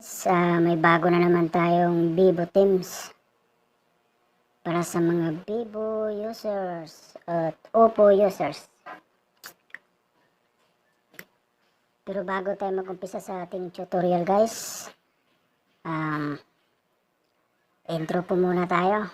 May bago na naman tayong Vivo Teams para sa mga Vivo users at Oppo users. Pero bago tayo mag-umpisa sa ating tutorial guys, intro po muna tayo.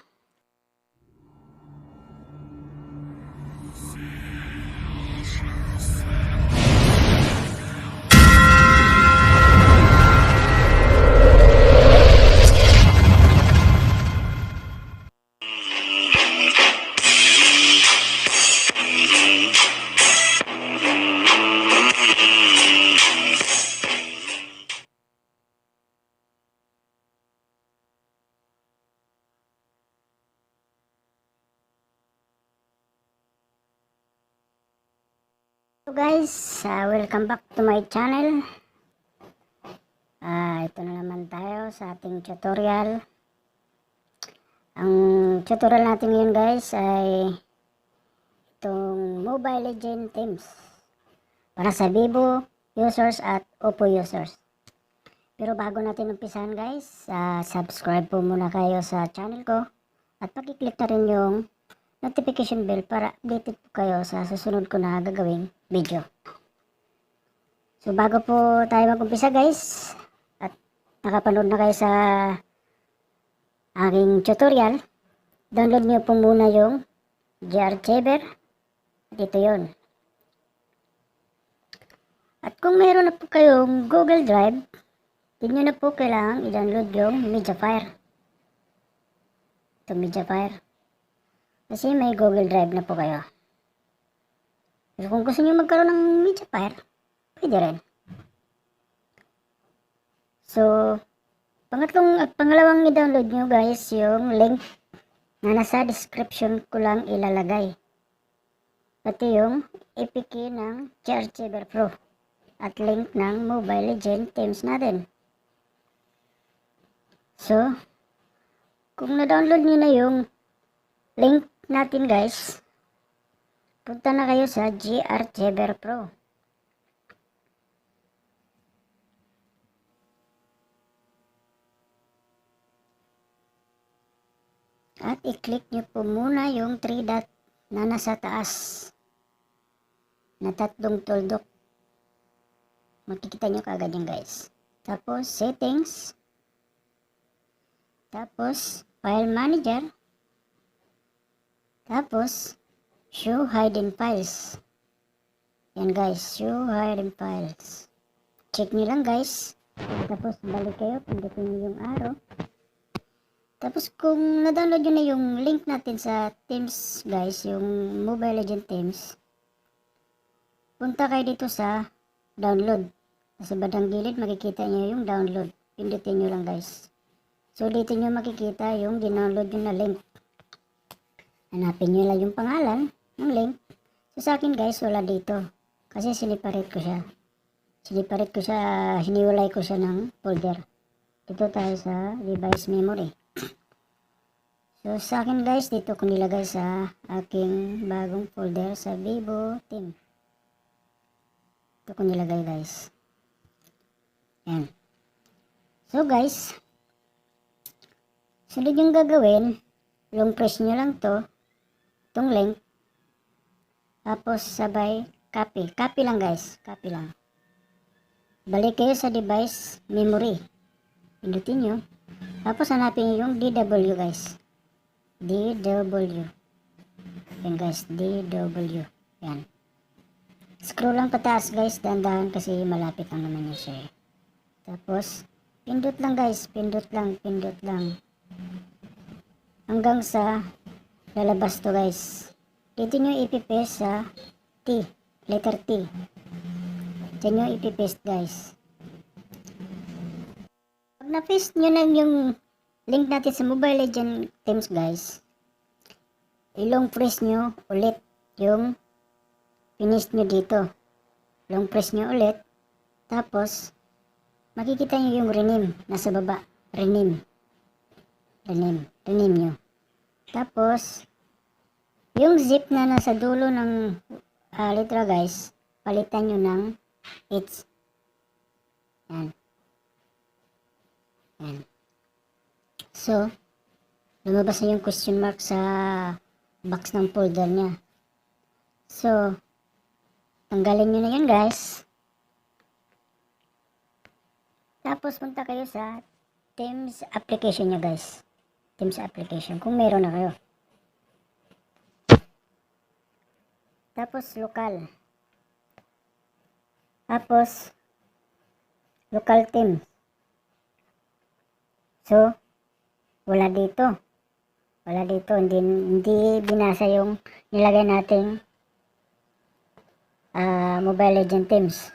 So guys, welcome back to my channel. Ito na naman tayo sa ating tutorial. Ang tutorial natin ngayon guys ay itong Mobile Legends Teams para sa Vivo users at Oppo users. Pero bago natin umpisahan guys, subscribe po muna kayo sa channel ko at pakiclick na rin yung notification bell para updated po kayo sa susunod ko na gagawing video. So bago po tayo mag-umpisa guys, at nakapanood na kayo sa aking tutorial, download nyo po muna yung GRChaver. Dito yon. At kung meron na po kayong Google Drive, hindi nyo na po kailangang i-download yung Mediafire. Ito Mediafire. Kasi may Google Drive na po kayo. Pero kung gusto nyo magkaroon ng Mediafire, pwede rin. So, pangalawang i-download nyo guys, yung link na nasa description ko lang ilalagay. Pati yung APK ng GRChaver Pro at link ng Mobile Legends Teams natin. So, kung na-download nyo na yung link natin guys, punta na kayo sa GRChaver Pro. At i-click nyo po muna yung 3 dot na nasa taas na tatlong tuldok. Makikita nyo kaagad yan guys. Tapos settings. Tapos file manager. Tapos show hidden files. Yan guys, show hidden files. Check nyo lang guys. Tapos balik kayo, pindutin nyo yung arrow. Tapos kung na-download nyo na yung link natin sa Teams guys, yung Mobile Legends Teams, punta kayo dito sa download. Sa bandang gilid makikita nyo yung download. Pindutin nyo lang guys. So dito nyo makikita yung dinownload nyo na link. Hanapin nyo lang yung pangalan ng link. So sa akin guys, wala dito. Kasi siniparate ko siya. Hiniwalay ko siya ng folder. Dito tayo sa device memory. So sa akin guys, dito ko nilagay sa aking bagong folder sa Vivo Team. Ito ko nilagay guys. Yan. So guys, sunod yung gagawin, long press nyo lang to, itong link, tapos sabay copy. Copy lang guys, copy lang. Balik kayo sa device memory. Pindutin nyo. Tapos hanapin nyo yung DW guys. DW. Yan guys, DW. Yan. Scroll lang pataas guys, dahan-dahan kasi malapit lang naman yun siya. Tapos, pindot lang guys, pindot lang. Hanggang sa lalabas to guys. Dito nyo ipipaste sa T, letter T. Diyan nyo ipipaste guys. Pag na-paste nyo na yung link natin sa Mobile Legends Teams guys, ilong press nyo ulit yung finish nyo dito. Long press nyo ulit, tapos makikita nyo yung rename nasa baba. Rename nyo. Tapos yung zip na nasa dulo ng letra guys, palitan nyo ng H. Yan. Yan. So, lumabas na yung question mark sa box ng folder niya. So, tanggalin nyo na yun guys. Tapos punta kayo sa Teams application nyo guys. Teams application kung meron na kayo. Tapos local. Tapos local team. So, wala dito. Wala dito. Hindi binasa yung nilagay nating Mobile Legend Teams.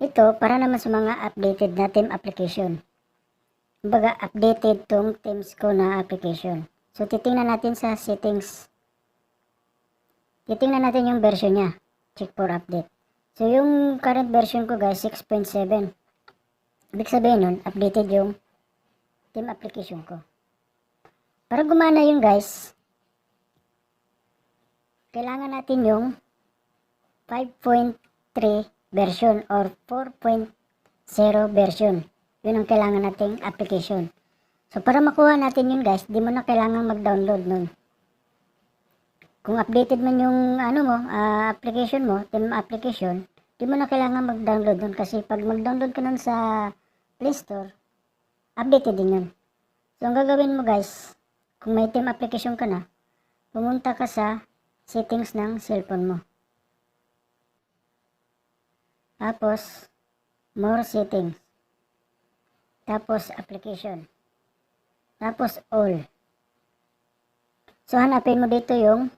Ito, para naman sa mga updated na team application. Kumbaga, updated tong Teams ko na application. So, titingnan natin sa settings. Titingnan natin yung version niya. Check for update. So, yung current version ko guys, 6.7. Ibig sabihin nun, updated yung team application ko. Para gumana yun guys, kailangan natin yung 5.3 version or 4.0 version. Yun ang kailangan nating application. So, para makuha natin yun guys, di mo na kailangan mag-download nun. Kung updated man yung application mo, team application, di mo na kailangan mag-download nun kasi pag mag-download ka nun sa Play Store, updated din yun. So, ang gagawin mo guys, kung may team application ka na, pumunta ka sa settings ng cellphone mo. Tapos, more settings. Tapos, application. Tapos, all. So, hanapin mo dito yung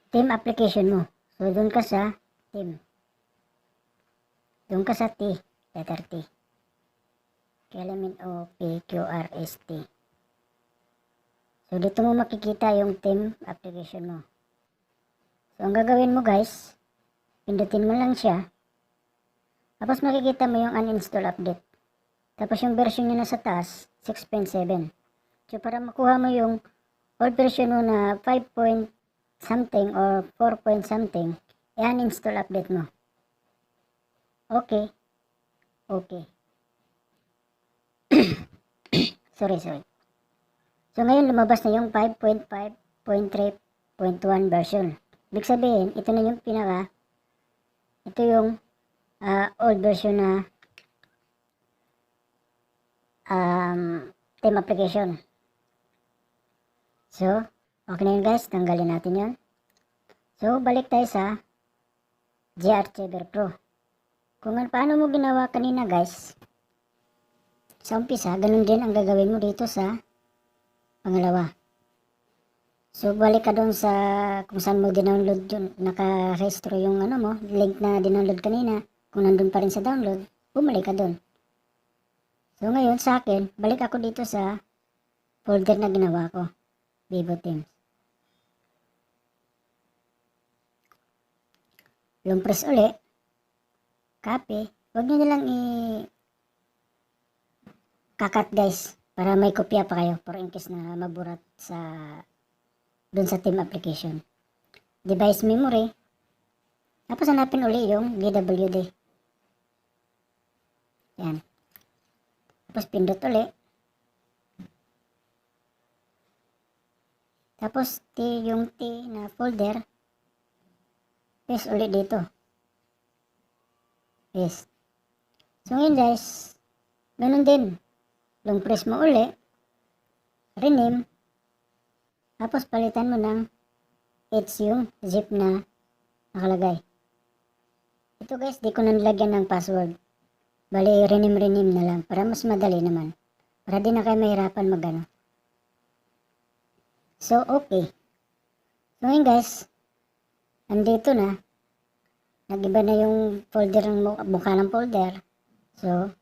team application mo. So, doon ka sa team. Doon ka sa T. Letter T. Element O, P, Q, R, S, T. So, dito mo makikita yung team application mo. So, ang gagawin mo guys, pindutin mo lang siya. Tapos makikita mo yung uninstall update. Tapos yung version niya nasa taas, 6.7. So para makuha mo yung old version mo na 5 point something or 4 point something, i-uninstall update mo. Okay. Okay. Sorry. So ngayon lumabas na yung 5.5.3.1 version. Ibig sabihin, ito na yung ito yung old version na team application. So, okay na yun guys. Tanggalin natin yun. So, balik tayo sa GArchiver Pro. Kung paano mo ginawa kanina guys, sa umpisa, ganun din ang gagawin mo dito sa pangalawa. So, balik ka doon sa kung saan mo dinownload yun, naka-restro yung link na dinownload kanina. Kung nandun pa rin sa download, bumalik ka doon. So, ngayon sa akin, balik ako dito sa folder na ginawa ko. Vivo Teams. Long press uli. Copy. Huwag nyo nilang kakat guys. Para may kopya pa kayo. For in case na maburat sa dun sa team application. Device memory. Tapos hanapin uli yung DWD. Yan. Tapos pindot uli. Tapos yung T na folder. Paste uli dito. Paste. So ngayon guys, ganun din. Long press mo uli. Rename. Tapos palitan mo ng H yung zip na nakalagay. Ito guys, di ko na nilagyan ng password. Bali, rename na lang para mas madali naman. Para di na kayo mahirapan magano. So, okay. So ngayon guys, andito na. Nag-iba na yung folder ng mukha ng folder. So,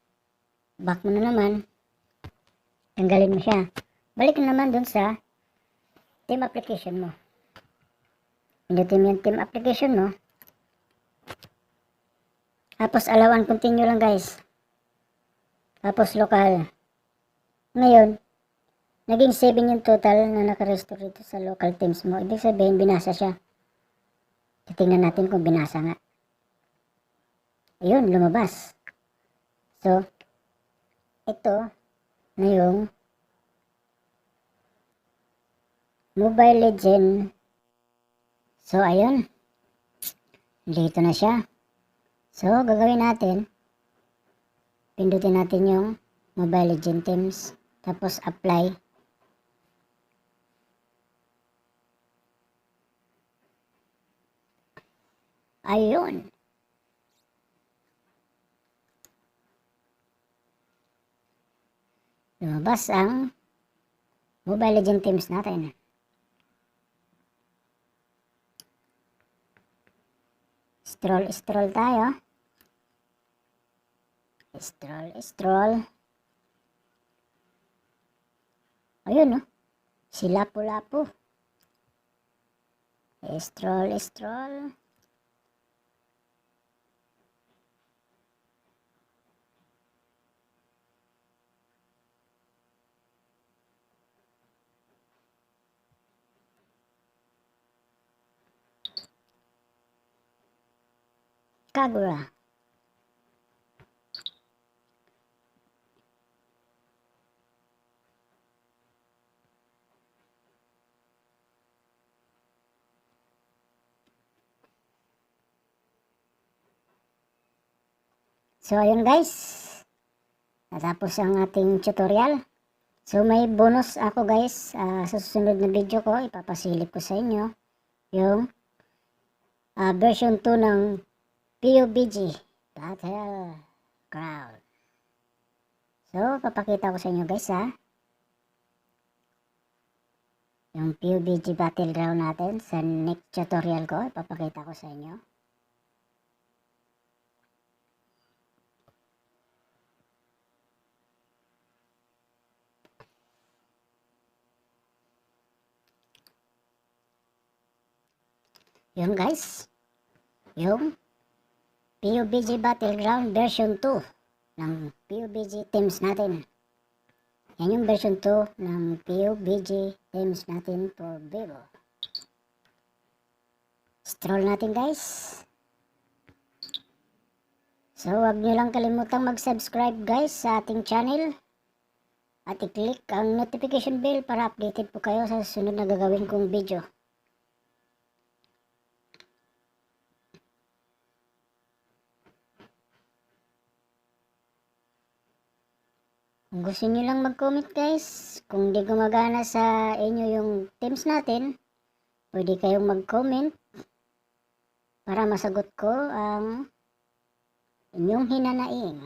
back mo na naman. Tanggalin mo siya. Balik na naman dun sa team application mo. Pindutin mo yung team application mo. Tapos allow and continue lang guys. Tapos local. Ngayon, naging 7 yung total na nakarestore dito sa local teams mo. Ibig sabihin, binasa siya. Titingnan natin kung binasa nga. Ayun, lumabas. So, ito na yung Mobile Legend. So, ayun. Dito na siya. So, gagawin natin, pindutin natin yung Mobile Legend Teams. Tapos, apply. Ayun. Lumabas ang Mobile Legend Teams natin. Scroll tayo. Scroll. Ayun, no? Si Lapu-Lapu. Scroll. Kagura. So, ayun guys. Natapos ang ating tutorial. So, may bonus ako guys. Sa susunod na video ko, ipapasilip ko sa inyo yung version 2 ng PUBG Battleground. So, papakita ko sa inyo guys yung PUBG Battleground natin sa next tutorial ko. Ipapakita ko sa inyo. Yun guys, yung PUBG Battleground version 2 ng PUBG Teams natin. Yan yung version 2 ng PUBG Teams natin for Vivo. Scroll natin guys. So, huwag nyo lang kalimutang mag-subscribe guys sa ating channel. At i-click ang notification bell para updated po kayo sa susunod na gagawin kong video. Kung gusto nyo lang mag-comment guys, kung di gumagana sa inyo yung teams natin, pwede kayong mag-comment para masagot ko ang inyong hinanaing.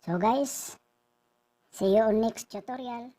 So guys, see you on next tutorial.